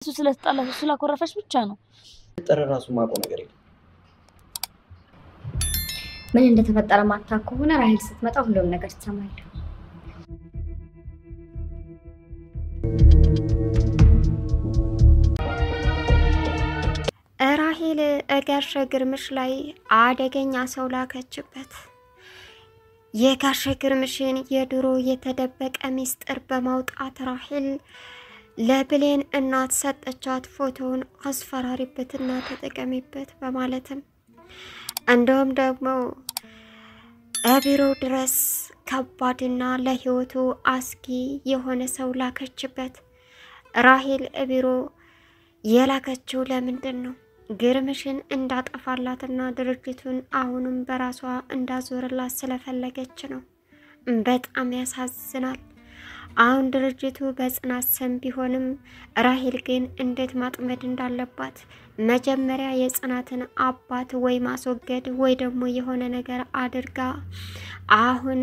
እሱ ስለተጣላሽ ስላኮረፈሽ ብቻ ነው ተረራሱ ማቆ ነገር የለም ምን እንደተፈጠረ ማታውቅ ከሆነ ራሄል ስትመጣ ሁሉም ነገር ትሰማለህ ራሄል ጋሽ ግርምሽ ላይ አደገኛ ሰው ላከችበት የጋሽ ግርምሽን የድሮ የተደበቀ ሚስጥር በማውጣት ራሄል ለብሌን እናት ሰጠቻት ፎቶውን አስፈራሪበትና ተጠቀሚበት በማለትም እንደውም ደግሞ አቢሮ ድረስ ከባድና ለህይወቱ አስጊ የሆነ ሰው ላከችበት ራሄል አቢሮ የላከችው ለምንድነው ግርምሽን እንዳጠፋላትና ድርጅቱን አሁንም በራሷ እንዳዞርላት ስለፈለገች ነው በጣም ያሳዝናል አሁን ድርጅቱ በጽናት ስም ቢሆንም ራሄል ግን እንዴት ማጥመድ እንዳለባት መጀመሪያ የጽናትን አባት ወይ ማስወገድ ወይ ደግሞ የሆነ ነገር አድርጋ አሁን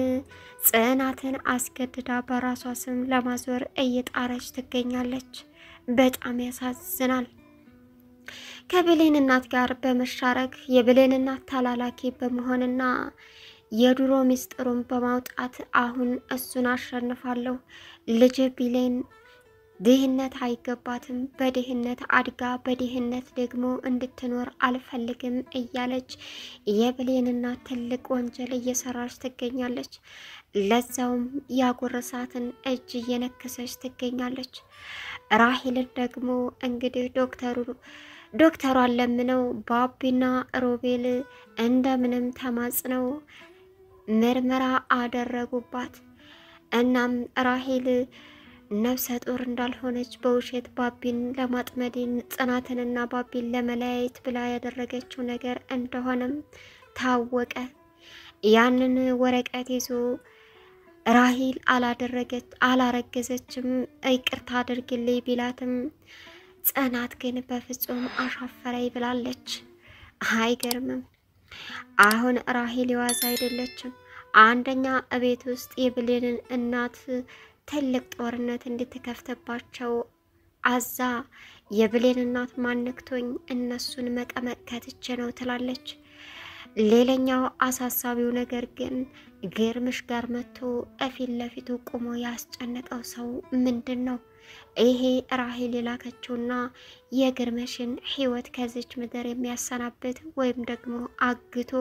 ጽናትን አስገድዳ በራሷ ስም ለማዞር እየጣረች ትገኛለች በጣም ያሳዝናል ከብሌን እናት ጋር በመሻረክ የብሌን እናት ተላላኪ በመሆንና የድሮ ሚስጥሩን በማውጣት አሁን እሱን አሸንፋለሁ ልጅ ብሌን ድህነት አይገባትም በድህነት አድጋ በድህነት ደግሞ እንድትኖር አልፈልግም እያለች የብሌን እናት ትልቅ ወንጀል እየሰራች ትገኛለች ለዛውም ያጎረሳትን እጅ እየነከሰች ትገኛለች ራሄልን ደግሞ እንግዲህ ዶክተሯን ለምነው ባቢና ሮቤል እንደምንም ተማጽነው ምርመራ አደረጉባት እናም ራሄል ነፍሰ ጡር እንዳልሆነች በውሸት ባቢን ለማጥመድ ጽናትንና ባቢን ለመለያየት ብላ ያደረገችው ነገር እንደሆነም ታወቀ ያንን ወረቀት ይዞ ራሄል አላረገዘችም ይቅርታ አድርግልኝ ቢላትም ጽናት ግን በፍጹም አሻፈረኝ ብላለች አይገርምም አሁን ራሄል ዋዛ አይደለችም አንደኛ እቤት ውስጥ የብሌንን እናት ትልቅ ጦርነት እንድትከፍተባቸው አዛ የብሌን እናት ማንክቶኝ እነሱን መቀመቅ ከትቼ ነው ትላለች ሌላኛው አሳሳቢው ነገር ግን ግርምሽ ጋር መጥቶ እፊት ለፊቱ ቆሞ ያስጨነቀው ሰው ምንድነው ይሄ ራሄል የላከችውና የግርምሽን ህይወት ከዚች ምድር የሚያሰናብት ወይም ደግሞ አግቶ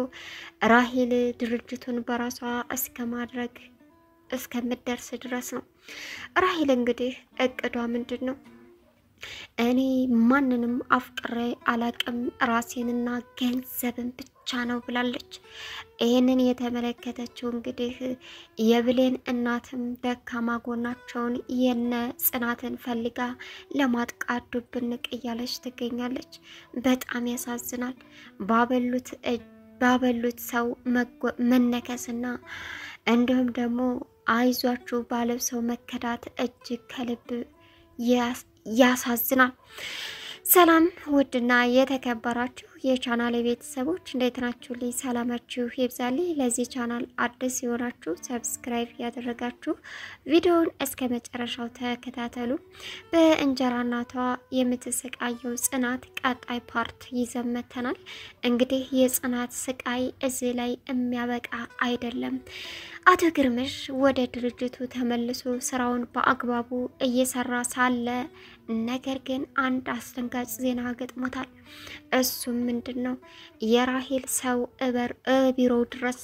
ራሄል ድርጅቱን በራሷ እስከማድረግ እስከምትደርስ ድረስ ነው ራሄል እንግዲህ እቅዷ ምንድነው እኔ ማንንም አፍቅሬ አላቅም ራሴንና ገንዘብን ብቻ ነው ብላለች ይሄንን የተመለከተችው እንግዲህ የብሌን እናትም ደካማ ጎናቸውን የነ ጽናትን ፈልጋ ለማጥቃት ዱብንቅ እያለች ትገኛለች በጣም ያሳዝናል ባበሉት ሰው መነከስና እንዲሁም ደግሞ አይዟችሁ ባለው ሰው መከዳት እጅግ ከልብ ያሳዝናል ሰላም ውድና የተከበራችሁ የቻናል ቤተሰቦች እንዴት ናችሁ ልይ ሰላማችሁ ይብዛልኝ ለዚህ ቻናል አዲስ የሆናችሁ ሰብስክራይብ ያደረጋችሁ ቪዲዮውን እስከ መጨረሻው ተከታተሉ በእንጀራ እናቷ የምትሰቃየው ጽናት ቀጣይ ፓርት ይዘመተናል እንግዲህ የጽናት ስቃይ እዚህ ላይ የሚያበቃ አይደለም አቶ ግርምሽ ወደ ድርጅቱ ተመልሶ ስራውን በአግባቡ እየሰራ ሳለ ነገር ግን አንድ አስደንጋጭ ዜና ገጥሞታል እሱም ምንድነው የራሄል ሰው ቢሮ ድረስ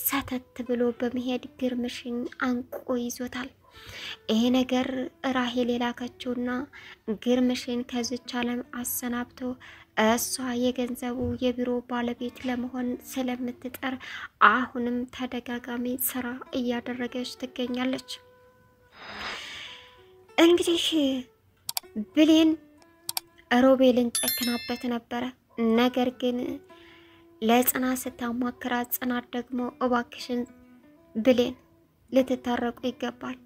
ሰተት ብሎ በመሄድ ግርምሽን አንቆ ይዞታል ይሄ ነገር ራሄል የላከችውና ግርምሽን ከዚች ዓለም አሰናብቶ እሷ የገንዘቡ የቢሮ ባለቤት ለመሆን ስለምትጠር አሁንም ተደጋጋሚ ስራ እያደረገች ትገኛለች እንግዲህ ብሌን ሮቤልን ጨክናበት ነበረ ነገር ግን ለጽናት ስታማክራት ጽናት ደግሞ እባክሽን ብሌን ልትታረቁ ይገባል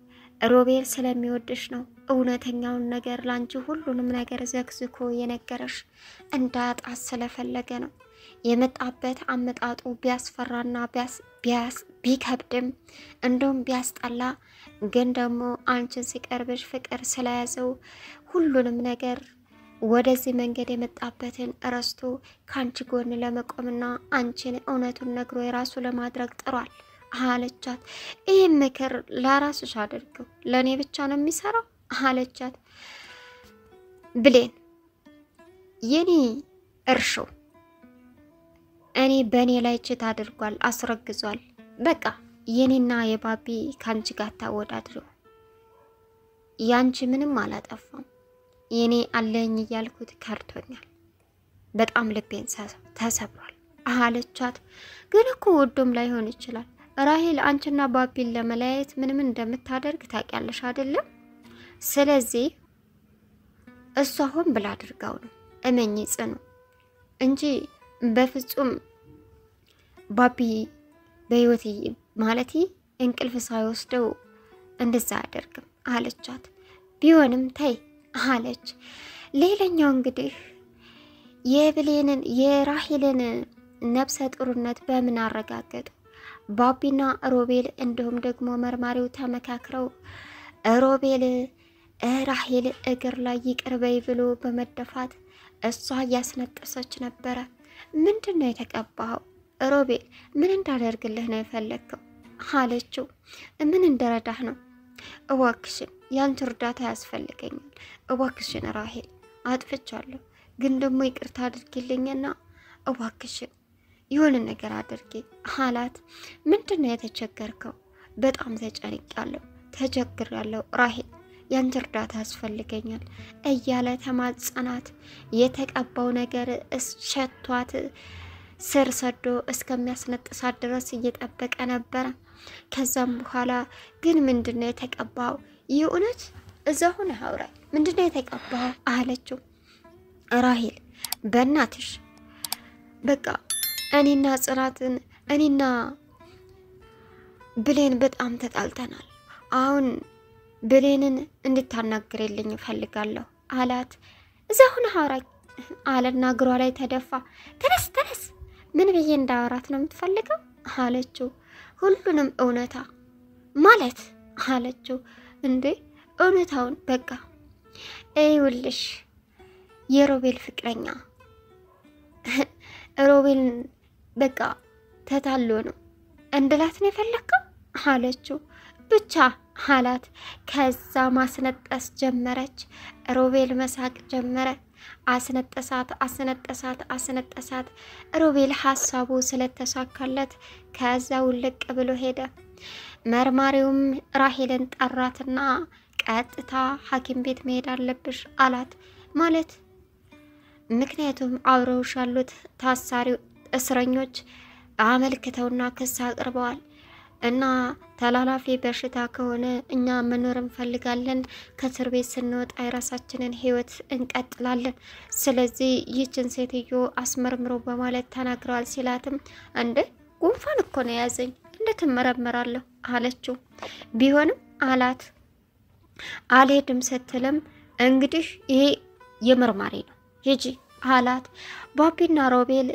ሮቤል ስለሚወድሽ ነው እውነተኛውን ነገር ላንቺ ሁሉንም ነገር ዘክዝኮ የነገረሽ እንዳጣት ስለፈለገ ነው የመጣበት አመጣጡ ቢያስፈራና ቢከብድም እንደውም ቢያስጠላ ግን ደግሞ አንቺን ሲቀርብሽ ፍቅር ስለያዘው ሁሉንም ነገር ወደዚህ መንገድ የመጣበትን ረስቶ ካንቺ ጎን ለመቆምና አንቺን እውነቱን ነግሮ የራሱ ለማድረግ ጥሯል አለቻት። ይህ ምክር ለራስሽ አድርገው ለኔ ብቻ ነው የሚሰራው አለቻት። ብሌን የኔ እርሾ እኔ በኔ ላይ ችት አድርጓል አስረግዟል። በቃ የኔና የባቢ ካንቺ ጋር ታወዳድሩ። ያንቺ ምንም አላጠፋም። የኔ አለኝ እያልኩት ከርቶኛል። በጣም ልቤን ተሰብሯል አለቻት። ግን እኮ ወዶም ላይሆን ይችላል ራሄል አንቺና ባቢን ለመለያየት ምንም እንደምታደርግ ታውቂያለሽ አይደለም? ስለዚህ እሷ ሆን ብላ አድርጋው ነው እመኚ ጽኑ እንጂ በፍጹም ባቢ በህይወት ማለት እንቅልፍ ሳይወስደው እንደዛ አያደርግም አለቻት። ቢሆንም ተይ አለች። ሌላኛው እንግዲህ የብሌንን የራሄልን ነፍሰ ጡርነት በምን አረጋገጡ? ባቢና ሮቤል እንዲሁም ደግሞ መርማሪው ተመካክረው ሮቤል ራሄል እግር ላይ ይቅር በይ ብሎ በመደፋት እሷ እያስነጠሰች ነበረ። ምንድነው የተቀባው? ሮቤል ምን እንዳደርግልህ ነው የፈለግከው አለችው። ምን እንደረዳህ ነው? እባክሽን ያንቺ እርዳታ ያስፈልገኛል። እባክሽን ራሄል አጥፍቻለሁ፣ ግን ደግሞ ይቅርታ አድርጊልኝና እባክሽን የሆነ ነገር አድርጊ አላት። ምንድነው የተቸገርከው? በጣም ተቸግሬያለሁ ራሄል ያንቺ እርዳታ ያስፈልገኛል እያለ ተማጸናት። የተቀባው ነገር ሸቷት ስር ሰዶ እስከሚያስነጥሳት ድረስ እየጠበቀ ነበር። ከዛም በኋላ ግን ምንድነው የተቀባው? የእውነት እዛ ሆነ አውራ ምንድነው የተቀባው አለችው። ራሄል በእናትሽ በቃ እኔና ብሌን በጣም ተጣልተናል። አሁን ብሌንን እንድታናግርልኝ ፈልጋለሁ አላት። እዛ ሆነ አውራ አለና እግሯ ላይ ተደፋ። ተነስ ምን ብዬ እንዳወራት ነው የምትፈልገው አለችው። ሁሉንም እውነታ ማለት አለችው። እንዴ እውነታውን በቃ ይኸውልሽ የሮቤል ፍቅረኛ ሮቤል በቃ ተታሎ ነው እንድላት ነው የፈለከው አለችው። ብቻ አላት። ከዛ ማስነጠስ ጀመረች። ሮቤል መሳቅ ጀመረ። አስነጠሳት። ሮቤል ሐሳቡ ስለተሳካለት ከዛው ልቅ ብሎ ሄደ። መርማሪውም ራሄልን ጠራትና ቀጥታ ሐኪም ቤት መሄድ አለብሽ አላት። ማለት ምክንያቱም አብረውሽ ያሉት ታሳሪው እስረኞች አመልክተውና ክስ አቅርበዋል እና ተላላፊ በሽታ ከሆነ እኛ መኖር እንፈልጋለን። ከእስር ቤት ስንወጣ የራሳችንን ህይወት እንቀጥላለን። ስለዚህ ይህችን ሴትዮ አስመርምሮ በማለት ተናግረዋል ሲላትም እንደ ጉንፋን እኮ ነው ያዘኝ እንዴት እመረመራለሁ አለችው። ቢሆንም አላት። አልሄድም ስትልም እንግዲህ ይሄ የመርማሪ ነው ሂጂ አላት። ባቢና ሮቤል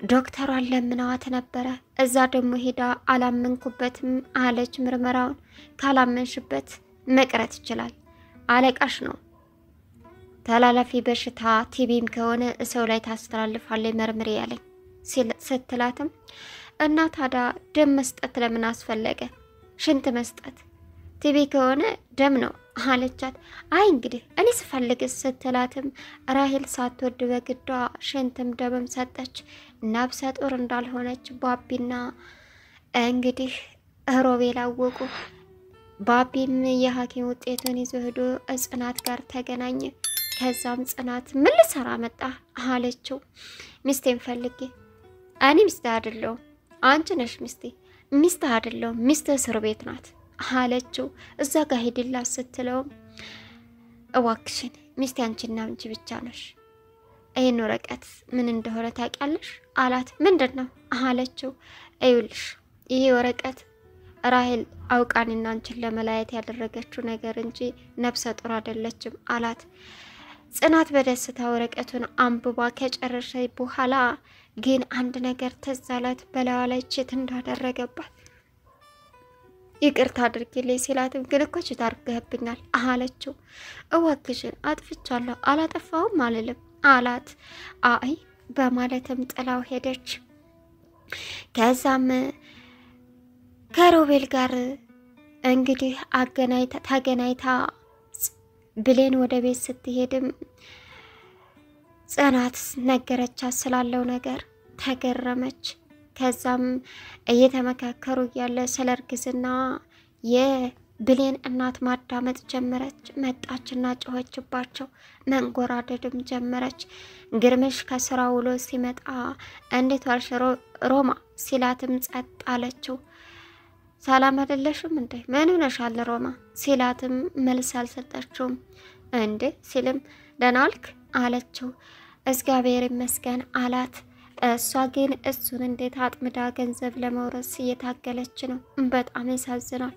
ዶክተሯን ለምናዋት ነበረ። እዛ ደግሞ ሄዳ አላመንኩበትም አለች። ምርመራውን ካላመንሽበት መቅረት ይችላል፣ አለቃሽ ነው። ተላላፊ በሽታ ቲቢም ከሆነ ሰው ላይ ታስተላልፋለች መርምሪ ያለኝ ስትላትም እና ታዲያ ደም መስጠት ለምን አስፈለገ? ሽንት መስጠት ቲቢ ከሆነ ደም ነው አለቻት። አይ እንግዲህ እኔ ስፈልግ ስትላትም ራሄል ሳትወድ በግዷ ሽንትም ደምም ሰጠች። ነፍሰ ጡር እንዳልሆነች ባቢና እንግዲህ ሮቤል አወቁ። ባቢም የሐኪም ውጤቱን ይዞ ሄዶ ጽናት ጋር ተገናኘ። ከዛም ጽናት ምን ልሰራ መጣ አለችው። ሚስቴን ፈልጌ። እኔ ሚስት አይደለሁም አንቺ ነሽ ሚስቴ። ሚስት አይደለሁም ሚስት እስር ቤት ናት አለችው። እዛ ጋር ሄድላት ስትለውም እዋክሽን ሚስቴ አንቺና አንቺ ብቻ ነሽ። ይሄን ወረቀት ምን እንደሆነ ታውቂያለሽ አላት። ምንድነው አለችው። አይውልሽ ይሄ ወረቀት ራሄል አውቃንና አንቺን ለመለያየት ያደረገችው ነገር እንጂ ነፍሰ ጡር አይደለችም አላት። ጽናት በደስታ ወረቀቱን አንብባ ከጨረሰች በኋላ ግን አንድ ነገር ትዝ አላት። በላዋ ላይ ችት እንዳደረገባት ይቅርታ አድርጊልኝ ሲላትም ግን እኮ ችት አድርገህብኛል አለችው። እዋክሽን አጥፍቻለሁ አላጠፋውም አልልም አላት። አይ በማለትም ጥላው ሄደች። ከዛም ከሮቤል ጋር እንግዲህ ተገናኝታ ብሌን ወደ ቤት ስትሄድም ጽናት ነገረቻት ስላለው ነገር ተገረመች። ከዛም እየተመካከሩ ያለ ስለ እርግዝና የብሌን እናት ማዳመጥ ጀመረች። መጣችና ጮኸችባቸው፣ መንጎራደድም ጀመረች። ግርምሽ ከስራ ውሎ ሲመጣ እንዴት ዋልሽ ሮማ ሲላትም ጸጥ አለችው። ሰላም አይደለሽም እንዴ ምን ሆነሻል ሮማ ሲላትም መልስ አልሰጠችውም። እንዴ ሲልም ደህና ዋልክ አለችው። እግዚአብሔር ይመስገን አላት። እሷ ግን እሱን እንዴት አጥምዳ ገንዘብ ለመውረስ እየታገለች ነው። በጣም ያሳዝናል።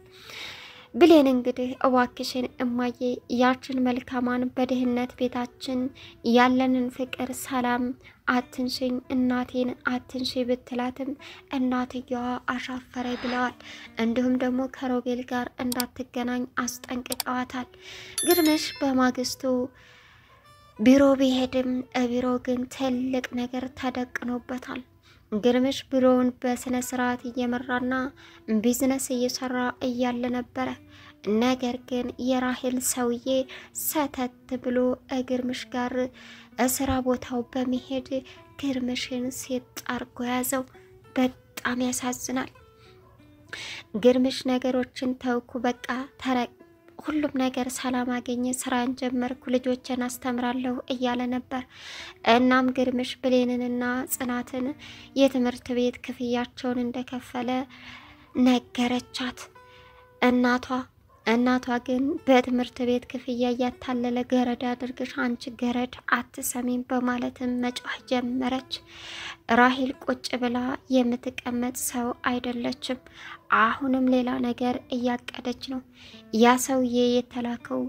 ብሌን እንግዲህ እዋክሽን እማዬ ያችን መልካማን በድህነት ቤታችን ያለንን ፍቅር ሰላም አትንሽኝ እናቴን አትንሽ ብትላትም እናትየዋ አሻፈረኝ ብለዋል። እንዲሁም ደግሞ ከሮቤል ጋር እንዳትገናኝ አስጠንቅቀዋታል። ግርምሽ በማግስቱ ቢሮ ቢሄድም ቢሮ ግን ትልቅ ነገር ተደቅኖበታል። ግርምሽ ቢሮውን በስነ ስርዓት እየመራና ቢዝነስ እየሰራ እያለ ነበረ። ነገር ግን የራሄል ሰውዬ ሰተት ብሎ ግርምሽ ጋር እስራ ቦታው በመሄድ ግርምሽን ሴት አርጎ ያዘው። በጣም ያሳዝናል። ግርምሽ ነገሮችን ተውኩ በቃ ሁሉም ነገር ሰላም አገኘ፣ ስራን ጀመርኩ፣ ልጆችን አስተምራለሁ እያለ ነበር። እናም ግርምሽ ብሌንንና ጽናትን የትምህርት ቤት ክፍያቸውን እንደከፈለ ነገረቻት። እናቷ ግን በትምህርት ቤት ክፍያ እያታለለ ገረድ አድርግሽ አንቺ ገረድ አትሰሚም በማለትም መጮህ ጀመረች። ራሄል ቁጭ ብላ የምትቀመጥ ሰው አይደለችም። አሁንም ሌላ ነገር እያቀደች ነው። ያ ሰውዬ የተላከው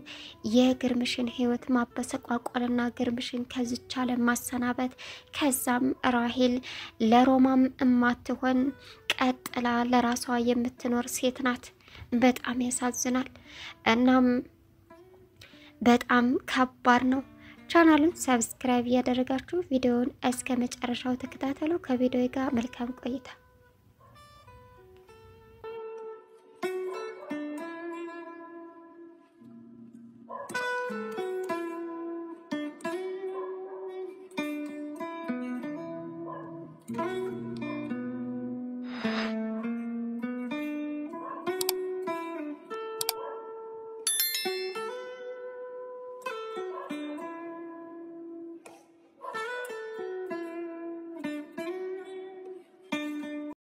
የግርምሽን ህይወት ማበሰቋቋልና ግርምሽን ከዚች ዓለም ማሰናበት። ከዛም ራሄል ለሮማም እማትሆን ቀጥላ ለራሷ የምትኖር ሴት ናት። በጣም ያሳዝናል። እናም በጣም ከባድ ነው። ቻናሉን ሰብስክራይብ እያደረጋችሁ ቪዲዮውን እስከ መጨረሻው ተከታተሉ። ከቪዲዮ ጋር መልካም ቆይታ